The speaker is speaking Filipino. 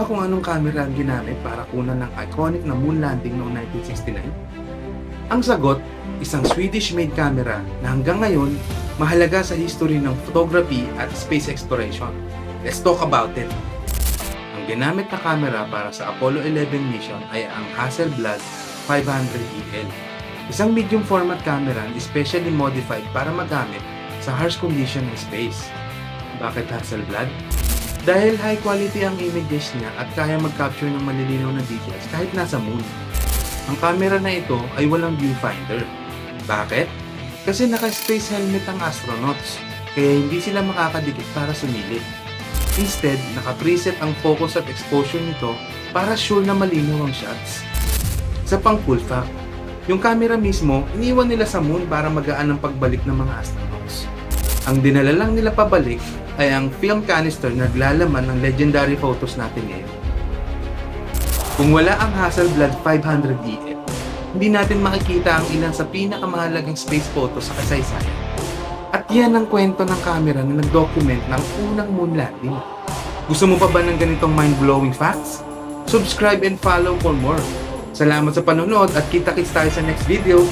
kung anong camera ang ginamit para kunan ng iconic na moon landing noong 1969? Ang sagot, isang Swedish-made camera na hanggang ngayon mahalaga sa history ng photography at space exploration. Let's talk about it! Ang ginamit na camera para sa Apollo 11 mission ay ang Hasselblad 500EL. Isang medium format camera na specially modified para magamit sa harsh condition ng space. Bakit Hasselblad? Dahil high quality ang images niya at kaya mag-capture ng malilinaw na details kahit nasa moon. Ang camera na ito ay walang viewfinder. Bakit? Kasi naka-space helmet ang astronauts, kaya hindi sila makakadikit para sumilip. Instead, naka-preset ang focus at exposure nito para sure na malinaw ang shots. Sa pang cool fact, yung camera mismo, iniwan nila sa moon para magaan ang pagbalik ng mga astronauts. Ang dinala lang nila pabalik ay ang film canister na naglalaman ng legendary photos natin ngayon. Kung wala ang Hasselblad 500EL, hindi natin makikita ang ilan sa pinakamahalagang space photos sa kasaysayan. At yan ang kwento ng camera na nag-document ng unang moon landing. Gusto mo pa ba ng ganitong mind-blowing facts? Subscribe and follow for more. Salamat sa panonood at kita-kits tayo sa next video.